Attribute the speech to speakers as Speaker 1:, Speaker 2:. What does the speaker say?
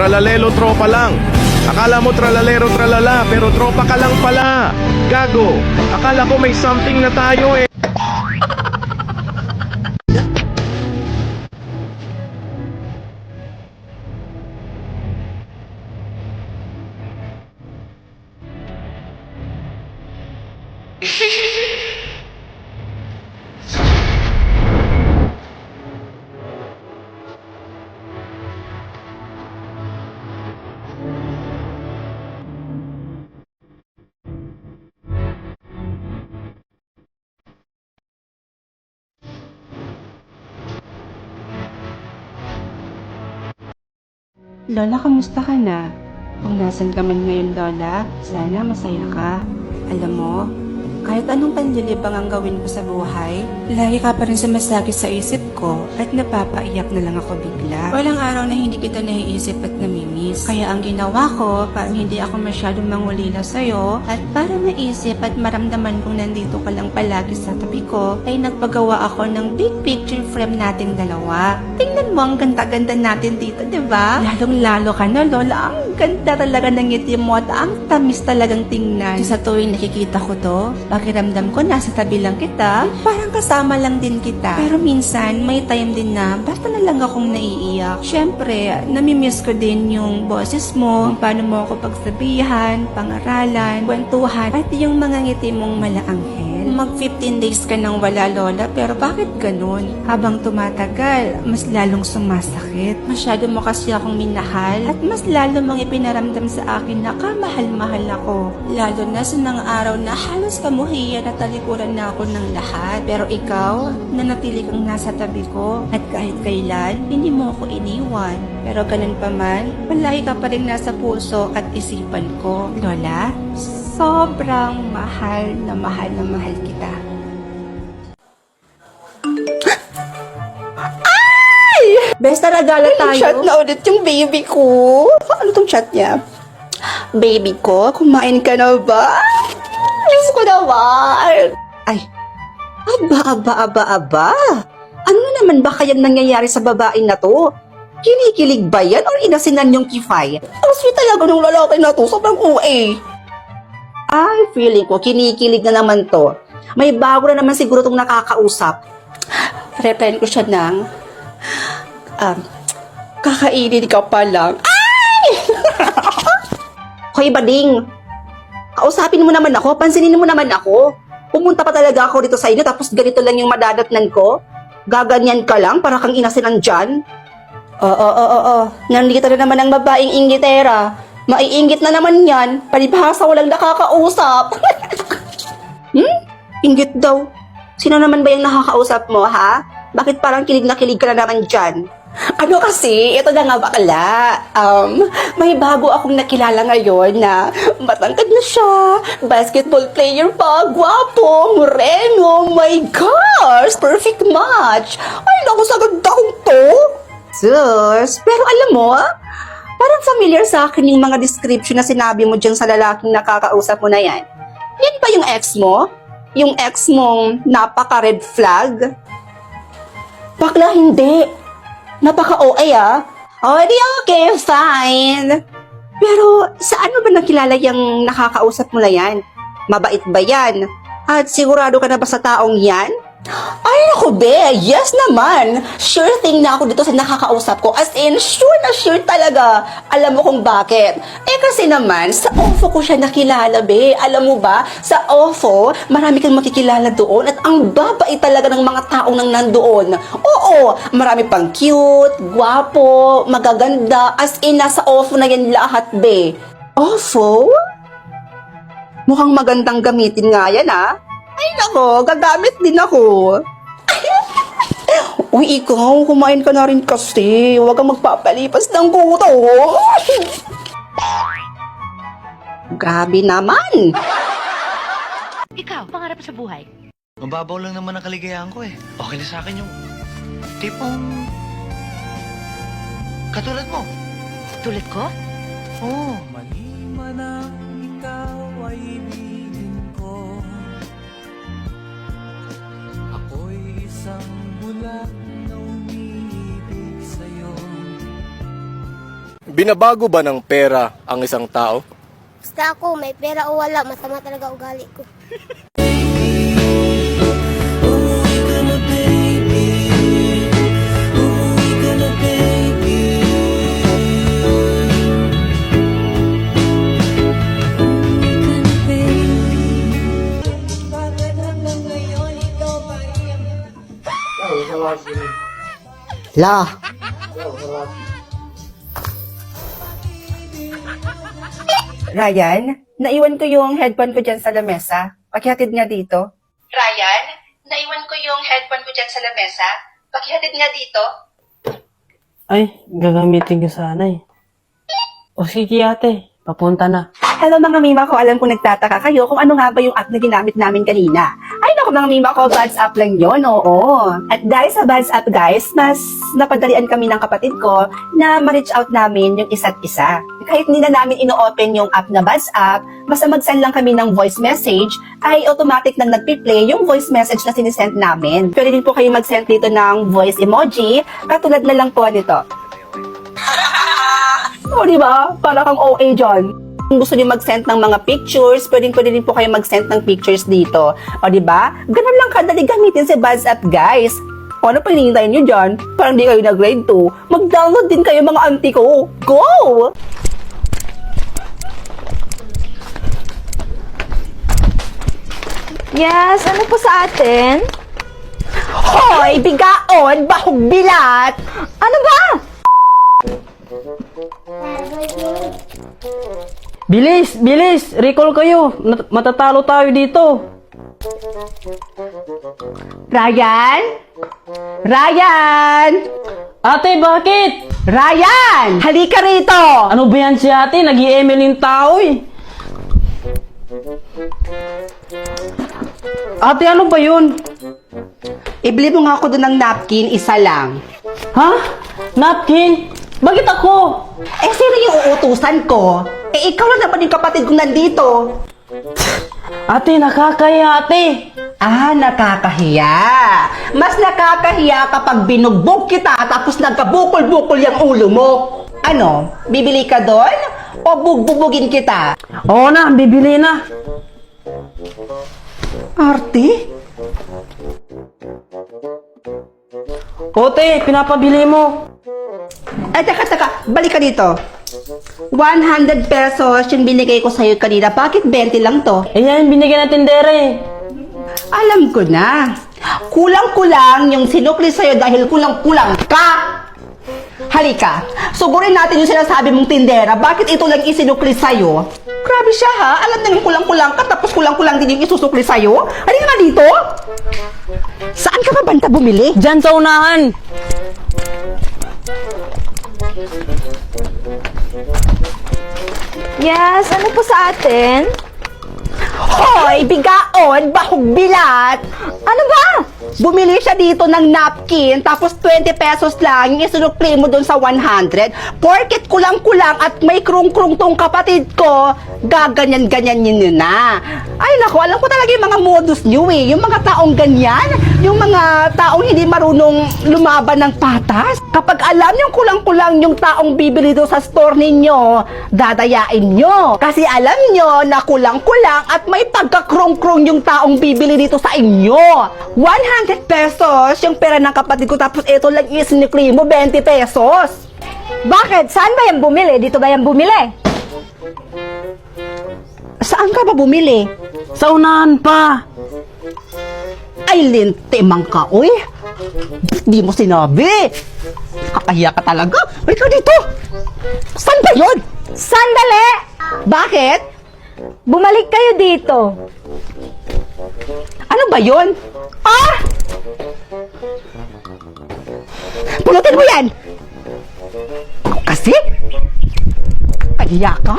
Speaker 1: Tralalelo tropa lang. Akala mo tralalero tralala, pero tropa ka lang pala. Gago, akala ko may something na tayo eh.
Speaker 2: Lola, kamusta ka na? Kung nasan ka man ngayon, Lola, sana masaya ka. Alam mo, kahit anong panlilibang ang gawin ko sa buhay, lagi ka pa rin sumasagi sa isip ko at napapaiyak na lang ako bigla. Walang araw na hindi kita naiisip at namimiss. Kaya ang ginawa ko, para hindi ako masyadong mangulila sa'yo at para maisip at maramdaman kong nandito ka lang palagi sa tabi ko, ay nagpagawa ako ng big picture frame nating dalawa. Tingnan mo ang ganda-ganda natin dito, di ba? Lalong-lalo ka na, Lola. Ang ganda talaga ng ngiti mo at ang tamis talagang tingnan. Sa tuwing nakikita ko to, pakiramdam ko nasa tabi lang kita, parang kasama lang din kita. Pero minsan, may time din na basta na lang akong naiiyak. Siyempre, namimiss ko din yung boses mo, kung paano mo ako pagsabihan, pangaralan, kwentuhan, at yung mga ngiti mong malaanghel. Mag 15 days ka nang wala, Lola, pero bakit ganun? Habang tumatagal, mas lalong sumasakit. Masyado mo kasi akong minahal at mas lalo mong ipinaramdam sa akin na kamahal-mahal ako. Lalo na sa nang araw na halos kamuhiyan at talikuran na ako ng lahat. Pero ikaw, nanatili kang nasa tabi ko at kahit kailan, hindi mo ako iniwan. Pero ganun pa man, palagi ka pa rin nasa puso at isipan ko. Lola, sobrang mahal na mahal kita.
Speaker 3: Besta, nagala tayo.
Speaker 2: Chat na ulit yung baby ko. Ano tong chat niya? Baby ko, kumain ka na ba? Miss ko naman. Ay, aba. Ano na naman ba kayang nangyayari sa babae na to? Kinikilig ba yan or inasinan yung kifay? Ang sweet talaga ng lalaki na to, sobrang OA. Ay, feeling ko, kinikilig na naman to. May bago na naman siguro tong nakakausap. Replyan ko siya ng, kakainin ka pa lang. Ay! Hoy, bading. Kausapin mo naman ako, pansinin mo naman ako. Pumunta pa talaga ako dito sa inyo, tapos ganito lang yung madadatnan ko. Gaganyan ka lang, para kang inasinan dyan. Oo. Nandito na naman ang babaeng inggitera. Maiinggit na naman yan. Palibhasa walang nakakausap. Inggit daw. Sino naman ba yung nakakausap mo, ha? Bakit parang kilig na kilig ka na naman dyan? Ano kasi, ito na nga bakla. May bago akong nakilala ngayon na matangkad na siya, basketball player pa, gwapo, moreno, my gosh, perfect match. Ay, naku, sa ganda kong to. Sus, pero alam mo, parang familiar sa akin yung mga description na sinabi mo dyan sa lalaking nakakausap mo na yan. Yan ba yung ex mo? Yung ex mong napaka-red flag? Bakla, hindi. Napaka-OA O, di okay, fine. Pero, saan mo ba nakilala yung nakakausap mo na yan? Mabait ba yan? At sigurado ka na ba sa taong yan? Ay, naku, be, yes naman. Sure thing na ako dito sa nakakausap ko. As in, sure na sure talaga. Alam mo kung bakit? Kasi naman, sa OFO ko siya nakilala, be. Alam mo ba, sa OFO, marami kang makikilala doon at ang babait talaga ng mga taong nang nandoon. Oo, marami pang cute, gwapo, magaganda. As in, nasa OFO na yan lahat, be. OFO? Mukhang magandang gamitin nga yan, Ay nako, gagamit din ako. Uy, ikaw, kumain ka na rin kasi. Huwag kang magpapalipas ng gutom. Grabe naman.
Speaker 4: Ikaw, pangarap sa buhay?
Speaker 5: Mababaw lang naman ang kaligayahan ko eh. Okay na sa akin yung tipong katulad mo.
Speaker 4: Tulad ko?
Speaker 5: Oo.
Speaker 6: Maliman ang ikaw ay ibigin ko. Ako'y isang bulag na umiibig sa'yo.
Speaker 7: Binabago ba ng pera ang isang tao?
Speaker 8: Basta ako, may pera o wala, masama talaga ugali ko.
Speaker 6: Umuwi ka na baby, umuwi ka na baby. Umuwi ka na baby. Bakit hanggang ngayon ikaw pa rin?
Speaker 3: La,
Speaker 2: Ryan, naiwan ko yung headphone ko dyan sa lamesa. Pakihatid nga dito. Ryan, naiwan ko yung headphone ko dyan sa lamesa. Pakihatid nga dito.
Speaker 9: Ay, gagamitin ko sana eh. O sige ate, papunta na.
Speaker 2: Hello mga mima ko, alam ko nagtataka kayo kung ano nga ba yung app na ginamit namin kanina. Ay naku mga mima ko, Buds app lang yun, oo. At dahil sa Buds app guys, mas napadalian kami ng kapatid ko na ma-reach out namin yung isa't isa. Kahit hindi na namin ino-open yung app na Buds app, basta mag-send lang kami ng voice message, ay automatic nang nagpi-play yung voice message na sinisend namin. Pwede din po kayo mag-send dito ng voice emoji, katulad na lang po nito. O diba? Para kang OA dyan. Kung gusto niyo mag-send ng mga pictures, pwede din po kayo mag-send ng pictures dito. O diba? Ganun lang kadali gamitin si Buds app guys. O ano pa hinihintay niyo dyan? Parang di kayo nag-grade 2. Mag-download din kayo mga auntie ko. Go!
Speaker 3: yes, ano po sa atin?
Speaker 2: Hoy! Bigaon! Bahog bilat!
Speaker 3: Ano ba?
Speaker 9: Bilis! Bilis! Recall kayo! Matatalo tayo dito!
Speaker 2: Ryan? Ryan!
Speaker 9: Ate, bakit?
Speaker 2: Ryan! Halika rito!
Speaker 9: Ano ba yan si ate? Nag-i-email yung tao eh. Ate, ano ba yun?
Speaker 2: Ibili mo nga ako doon ng napkin, isa lang.
Speaker 9: Ha? Napkin? Bakit ako?
Speaker 2: Eh, sino yung uutusan ko? Eh, ikaw lang naman yung kapatid kong nandito.
Speaker 9: Ate, nakakaya ate.
Speaker 2: Ah, nakakahiya. Mas nakakahiya kapag binugbog kita tapos nagkabukol-bukol yung ulo mo. Ano, bibili ka doon? O bugbugin kita?
Speaker 9: Oo na, bibili na.
Speaker 2: Arte?
Speaker 9: Ote, pinapabili mo.
Speaker 2: Ay, teka, balik ka dito. 100 pesos yung binigay ko sa'yo kanina. Bakit 20 lang to?
Speaker 9: Eh yan, binigyan ng tindera eh.
Speaker 2: Alam ko na. Kulang-kulang yung sinukli sa'yo dahil kulang-kulang ka. Halika, sugurin natin yung sinasabi mong tindera. Bakit ito lang isinukli sa'yo? Grabe siya ha. Alam na yung kulang-kulang ka tapos kulang-kulang din yung isusukli sa'yo. Halika nga dito. Saan ka ba banta bumili?
Speaker 9: Diyan sa unahan.
Speaker 3: Yes, ano po sa atin?
Speaker 2: Hoy, bigaon, bahog bilat! Ano ba? Bumili siya dito ng napkin, tapos 20 pesos lang yung isinukli mo dun sa 100. Porket kulang-kulang at may krung-krung tong kapatid ko, gaganyan-ganyan yun na. Ay nako, alam ko talaga yung mga modus nyo eh. Yung mga taong ganyan, yung mga taong hindi marunong lumaban ng patas. Kapag alam yung kulang-kulang yung taong bibili doon sa store ninyo, dadayain nyo. Kasi alam nyo na kulang-kulang at may pagkakrong-krong yung taong bibili dito sa inyo. 100 pesos yung pera ng kapatid ko tapos ito lang isinikli mo 20 pesos.
Speaker 3: Bakit? Saan ba yan bumili? Dito ba yan bumili?
Speaker 2: Saan ka ba bumili?
Speaker 9: Sa unahan pa.
Speaker 2: Ay, lintimang ka, uy. Di mo sinabi. Kakahiya ka talaga. Uy, ka dito. Saan ba yun?
Speaker 3: Sandali!
Speaker 2: Bakit?
Speaker 3: Bumalik kayo dito.
Speaker 2: Ano ba yun? Ah! Pulutin mo yan! Kasi? Kahiya ka?